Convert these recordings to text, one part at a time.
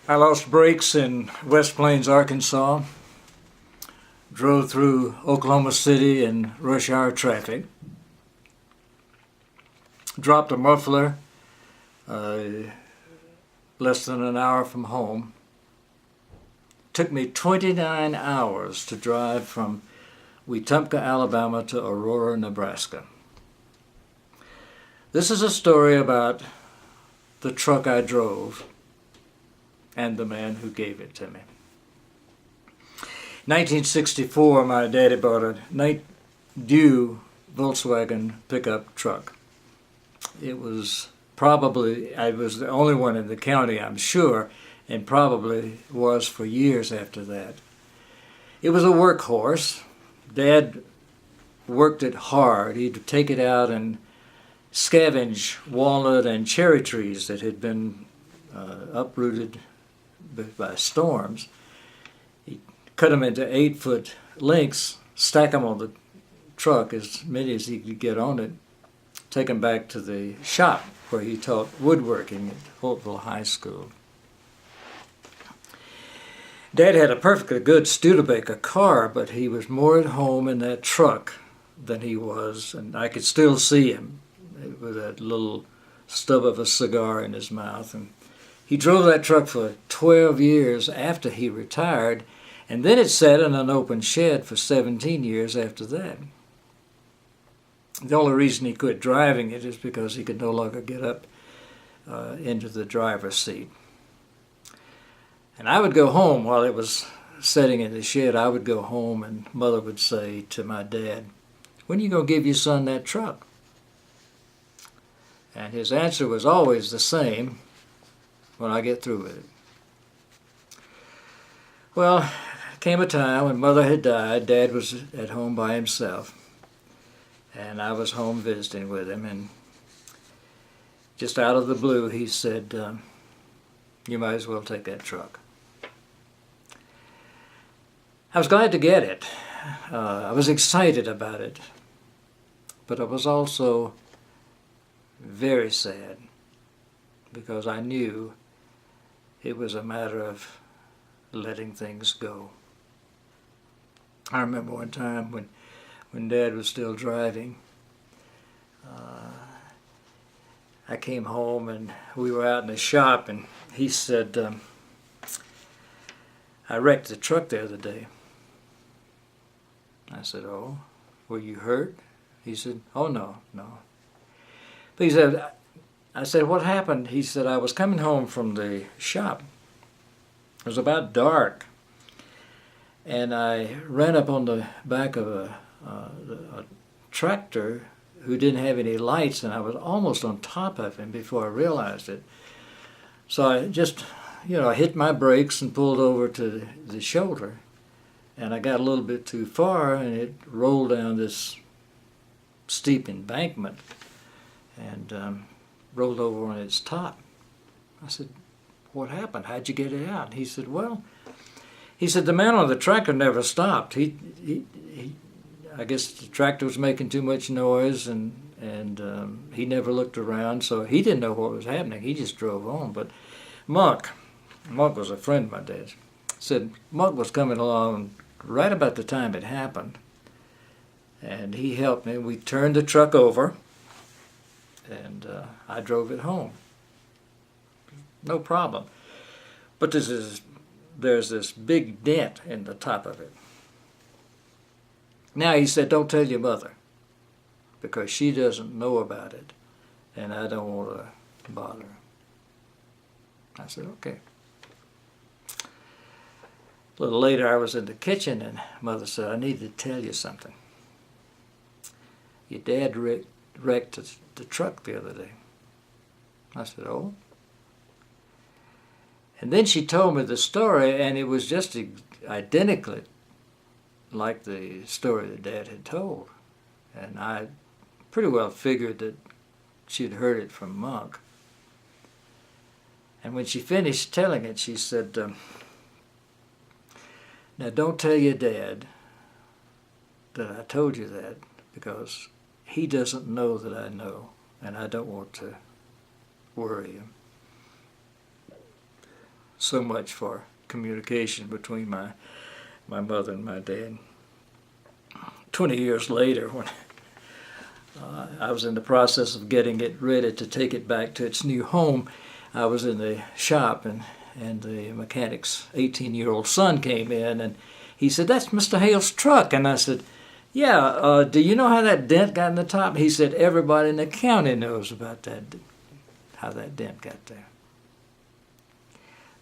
I lost brakes in West Plains, Arkansas, drove through Oklahoma City in rush hour traffic, dropped a muffler less than an hour from home. Took me 29 hours to drive from Wetumpka, Alabama to Aurora, Nebraska. This is a story about the truck I drove and the man who gave it to me. 1964, my daddy bought a Night View Volkswagen pickup truck. It was probably, I was the only one in the county, I'm sure, and probably was for years after that. It was a workhorse. Dad worked it hard. He'd take it out and scavenge walnut and cherry trees that had been uprooted by storms. He'd cut them into 8-foot lengths, stack them on the truck, as many as he could get on it, take them back to the shop where he taught woodworking at Holtville High School. Dad had a perfectly good Studebaker car, but he was more at home in that truck than he was, and I could still see him with that little stub of a cigar in his mouth. And he drove that truck for 12 years after he retired, and then it sat in an open shed for 17 years after that. The only reason he quit driving it is because he could no longer get up into the driver's seat. And I would go home while it was sitting in the shed. I would go home and Mother would say to my dad, "When are you going to give your son that truck?" And his answer was always the same: "When I get through with it." Well, came a time when Mother had died. Dad was at home by himself, and I was home visiting with him, and just out of the blue he said, "You might as well take that truck." I was glad to get it. I was excited about it, but I was also very sad because I knew it was a matter of letting things go. I remember one time when Dad was still driving, I came home and we were out in the shop, and he said, "I wrecked the truck the other day." I said, "Oh, were you hurt?" He said, "Oh, no. But he said, I said, "What happened?" He said, "I was coming home from the shop. It was about dark, and I ran up on the back of a tractor who didn't have any lights, and I was almost on top of him before I realized it. So I just, I hit my brakes and pulled over to the shoulder, and I got a little bit too far, and it rolled down this steep embankment and rolled over on its top." I said, "What happened? How'd you get it out?" And he said, the man on the tractor never stopped. I guess the tractor was making too much noise, and he never looked around, so he didn't know what was happening. He just drove on. But Monk was a friend of my dad's, said Monk was coming along right about the time it happened, and he helped me. We turned the truck over, and I drove it home. No problem. But there's this big dent in the top of it. Now, he said, "Don't tell your mother, because she doesn't know about it, and I don't want to bother her." I said, "Okay." A little later, I was in the kitchen, and Mother said, "I need to tell you something. Your dad wrecked the truck the other day." I said, "Oh?" And then she told me the story, and it was just identically like the story that Dad had told. And I pretty well figured that she'd heard it from Monk. And when she finished telling it, she said, "Now don't tell your dad that I told you that, because he doesn't know that I know, and I don't want to worry him." So much for communication between my mother and my dad. 20 years later, when I was in the process of getting it ready to take it back to its new home, I was in the shop, and the mechanic's 18-year-old son came in, and he said, "That's Mr. Hale's truck." And I said, "Yeah, do you know how that dent got in the top?" He said, "Everybody in the county knows about that, how that dent got there."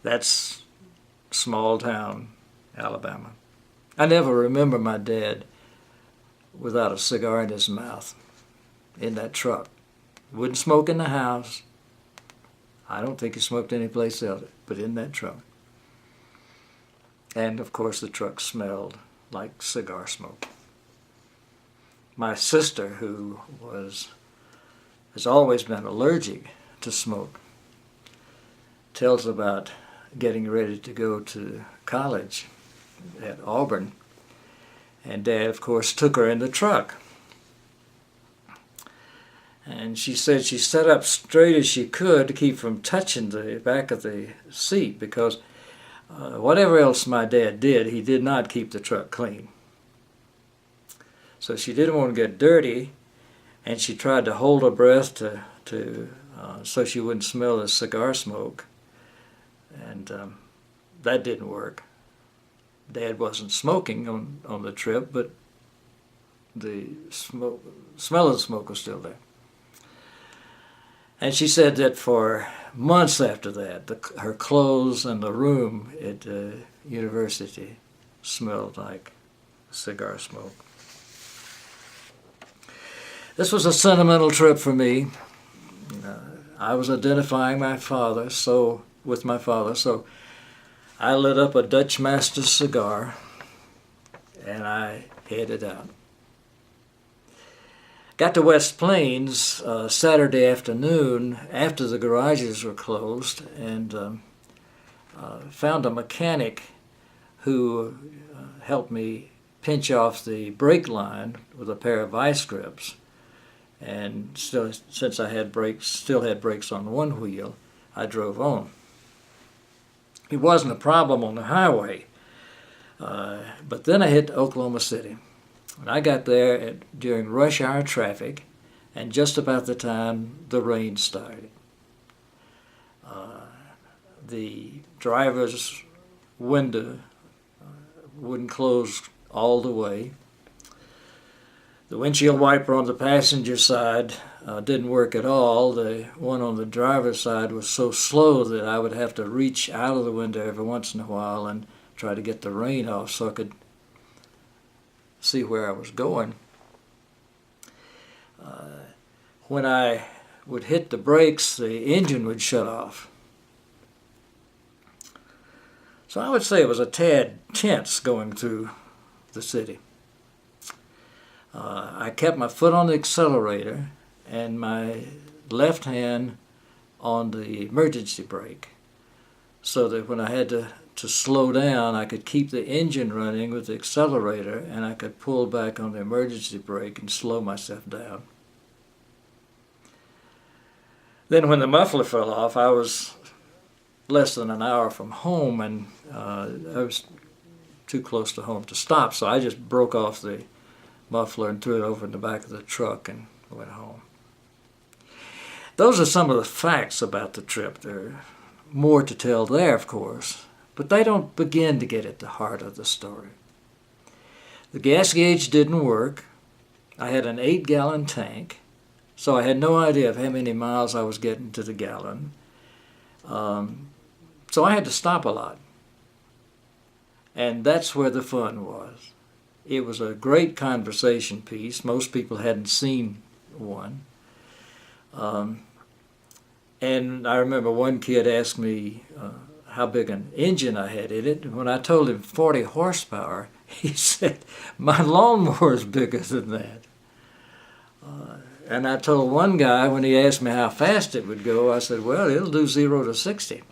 That's small town Alabama. I never remember my dad without a cigar in his mouth in that truck. Wouldn't smoke in the house. I don't think he smoked anyplace else but in that truck. And of course the truck smelled like cigar smoke. My sister, who has always been allergic to smoke, tells about getting ready to go to college at Auburn, and Dad, of course, took her in the truck. And she said she sat up straight as she could to keep from touching the back of the seat, because whatever else my dad did, he did not keep the truck clean. So she didn't want to get dirty, and she tried to hold her breath so she wouldn't smell the cigar smoke. And that didn't work. Dad wasn't smoking on the trip, but the smell of the smoke was still there. And she said that for months after that, her clothes and the room at the university smelled like cigar smoke. This was a sentimental trip for me. I was identifying with my father, so I lit up a Dutch Master cigar and I headed out. Got to West Plains Saturday afternoon after the garages were closed, and found a mechanic who helped me pinch off the brake line with a pair of vice grips. And since I still had brakes on one wheel, I drove on. It wasn't a problem on the highway, but then I hit Oklahoma City. And I got there during rush hour traffic, and just about the time the rain started. The driver's window wouldn't close all the way. The windshield wiper on the passenger side didn't work at all. The one on the driver's side was so slow that I would have to reach out of the window every once in a while and try to get the rain off so I could see where I was going. When I would hit the brakes, the engine would shut off. So I would say it was a tad tense going through the city. I kept my foot on the accelerator and my left hand on the emergency brake, so that when I had to slow down, I could keep the engine running with the accelerator, and I could pull back on the emergency brake and slow myself down. Then when the muffler fell off, I was less than an hour from home, and I was too close to home to stop, so I just broke off the muffler and threw it over in the back of the truck and went home. Those are some of the facts about the trip. There are more to tell there, of course, but they don't begin to get at the heart of the story. The gas gauge didn't work. I had an 8-gallon tank, so I had no idea of how many miles I was getting to the gallon. So I had to stop a lot. And that's where the fun was. It was a great conversation piece. Most people hadn't seen one. And I remember one kid asked me how big an engine I had in it. And when I told him 40 horsepower, he said, "My lawnmower is bigger than that." And I told one guy when he asked me how fast it would go, I said, "Well, it'll do 0 to 60.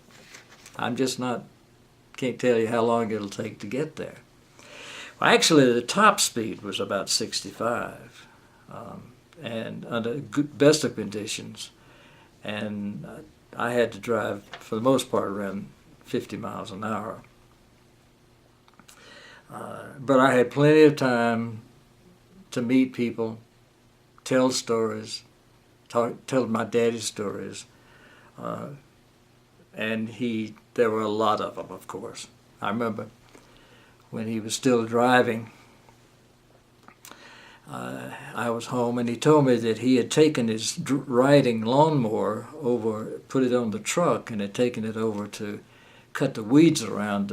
Can't tell you how long it'll take to get there." Well, actually, the top speed was about 65, and under best of conditions. And I had to drive, for the most part, around 50 miles an hour. But I had plenty of time to meet people, tell stories, tell my daddy stories. And there were a lot of them, of course. I remember when he was still driving, I was home, and he told me that he had taken his riding lawnmower over, put it on the truck, and had taken it over to cut the weeds around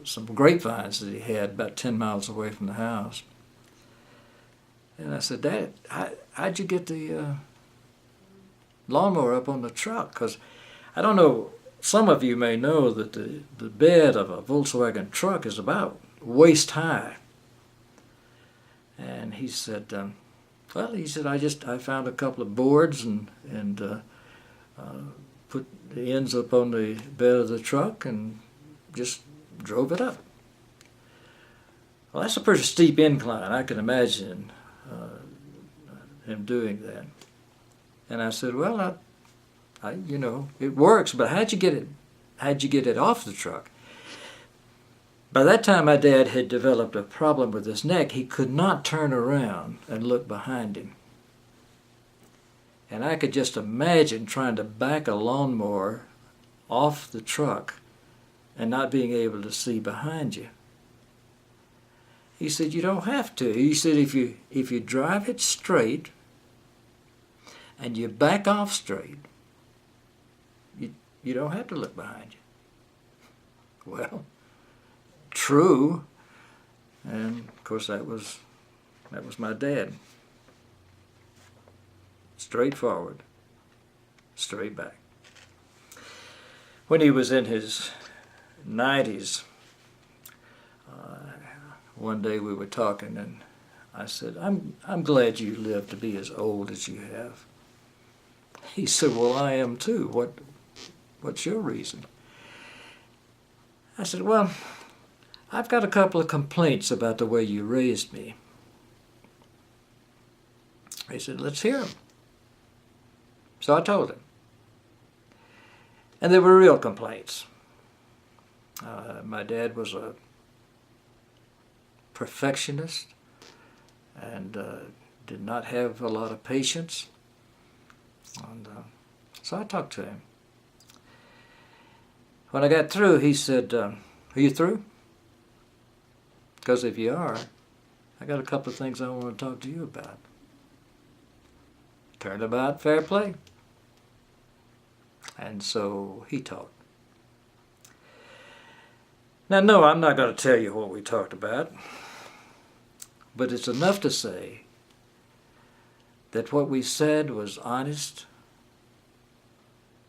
some grapevines that he had about 10 miles away from the house. And I said, "Dad, how'd you get the lawnmower up on the truck?" Because I don't know, some of you may know that the bed of a Volkswagen truck is about waist high. And he said, I found a couple of boards and put the ends up on the bed of the truck and just drove it up. Well, that's a pretty steep incline. I can imagine him doing that. And I said, "Well, it works, but how'd you get it off the truck?" By that time, my dad had developed a problem with his neck. He could not turn around and look behind him. And I could just imagine trying to back a lawnmower off the truck and not being able to see behind you. He said, "You don't have to." He said, if you drive it straight and you back off straight, you don't have to look behind you. Well, true. And of course that was my dad. Straight forward, straight back. When he was in his 90s, one day we were talking, and I said, I'm glad you lived to be as old as you have." He said, "Well, I am too. What's your reason?" I said, "Well, I've got a couple of complaints about the way you raised me." He said, "Let's hear them." So I told him. And they were real complaints. My dad was a perfectionist and did not have a lot of patience. And so I talked to him. When I got through, he said, "Are you through? Because if you are, I got a couple of things I want to talk to you about." Turnabout, fair play. And so he talked. Now, no, I'm not going to tell you what we talked about, but it's enough to say that what we said was honest.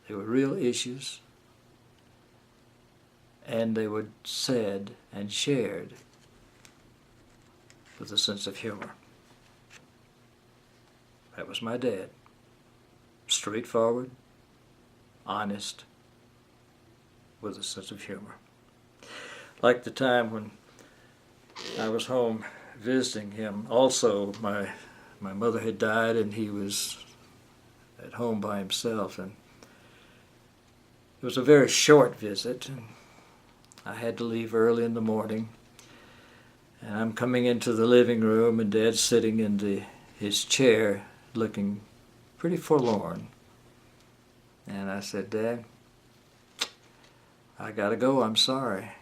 They were real issues, and they were said and shared with a sense of humor. That was my dad. Straightforward, honest, with a sense of humor. Like the time when I was home visiting him. Also, my mother had died, and he was at home by himself, and it was a very short visit, and I had to leave early in the morning. And I'm coming into the living room, and Dad's sitting in his chair looking pretty forlorn. And I said, "Dad, I gotta go, I'm sorry."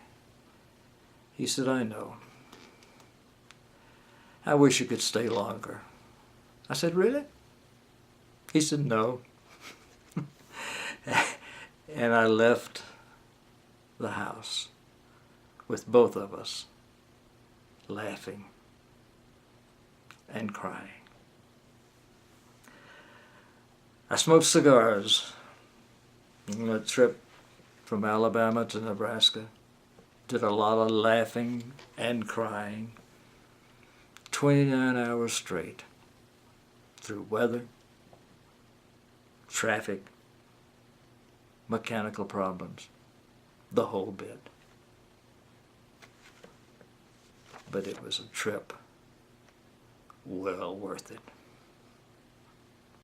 He said, "I know. I wish you could stay longer." I said, "Really?" He said, "No." And I left the house with both of us laughing and crying. I smoked cigars on a trip from Alabama to Nebraska. Did a lot of laughing and crying. 29 hours straight. Through weather, traffic, mechanical problems, the whole bit. But it was a trip well worth it.